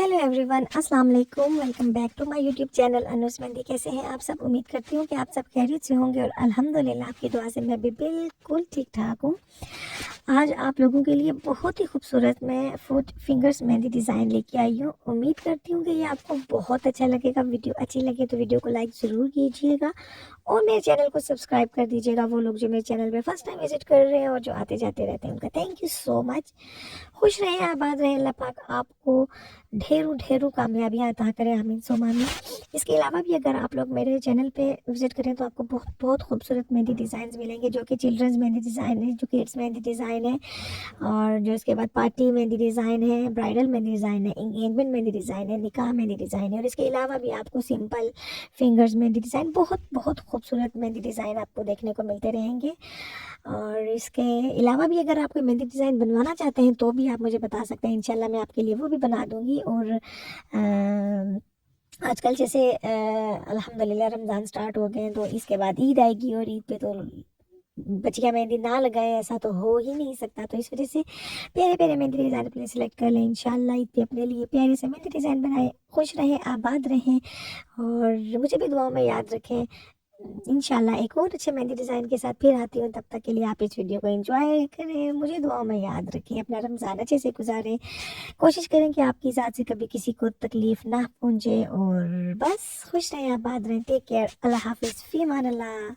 Hello everyone, अस्सलाम वालेकुम। Welcome back to my YouTube channel Anus Mehndi. कैसे हैं आप सब? उम्मीद करती हूँ कि आप सब खैरियत से होंगे और अल्हम्दुलिल्लाह आपकी दुआ से मैं भी बिल्कुल ठीक ठाक हूँ। आज आप लोगों के लिए बहुत ही खूबसूरत मैं 4 फिंगर्स मेहंदी डिज़ाइन लेके आई हूँ। उम्मीद करती हूँ कि ये आपको बहुत अच्छा लगेगा। वीडियो अच्छी लगे तो वीडियो को लाइक ज़रूर कीजिएगा और मेरे चैनल को सब्सक्राइब कर दीजिएगा। वो लोग जो मेरे चैनल पे फर्स्ट टाइम विजिट कर रहे हैं और जो आते जाते रहते हैं, उनका थैंक यू सो मच। खुश रहें, आबाद रहें। अल्लाह पाक आपको ढेरों ढेरों कामयाबियाँ अता करें, आमीन सुम्मा आमीन। इसके अलावा भी अगर आप लोग मेरे चैनल पे विजिट करें तो आपको बहुत बहुत खूबसूरत मेहंदी डिज़ाइन मिलेंगे, जो कि चिल्ड्रंस मेहंदी डिज़ाइन है, जो किड्स मेहंदी डिज़ाइन है, और जो इसके बाद पार्टी मेहंदी डिज़ाइन है, ब्राइडल मेहंदी डिज़ाइन है, एंगेजमेंट मेहंदी डिज़ाइन है, निकाह मेहंदी डिज़ाइन है। और इसके अलावा भी आपको सिंपल फिंगर्स मेहंदी डिज़ाइन, बहुत बहुत खूबसूरत मेहंदी डिज़ाइन आपको देखने को मिलते रहेंगे। और इसके अलावा भी अगर आप कोई मेहंदी डिज़ाइन बनवाना चाहते हैं तो भी आप मुझे बता सकते हैं, इंशाल्लाह मैं आपके लिए वो भी बना दूँगी। और आजकल जैसे अल्हम्दुलिल्लाह रमज़ान स्टार्ट हो गए हैं, तो इसके बाद ईद आएगी और ईद पे तो बचिया मेहंदी ना लगाए ऐसा तो हो ही नहीं सकता। तो इस वजह से प्यारे प्यारे मेहंदी डिज़ाइन अपने सेलेक्ट कर लें। इंशाल्लाह ईद पे अपने लिए प्यारे से मेहंदी डिज़ाइन बनाएं। खुश रहें, आबाद रहें और मुझे भी दुआओं में याद रखें। इंशाल्लाह एक और अच्छे मेहंदी डिज़ाइन के साथ फिर आती हूँ। तब तक के लिए आप इस वीडियो को एंजॉय करें, मुझे दुआओं में याद रखें, अपना रमज़ान अच्छे से गुजारें। कोशिश करें कि आपकी ज़ात से कभी किसी को तकलीफ़ ना पहुँचे और बस खुश रहें, आबाद रहें। टेक केयर, अल्लाह हाफिज़, फ़ी अमान अल्लाह।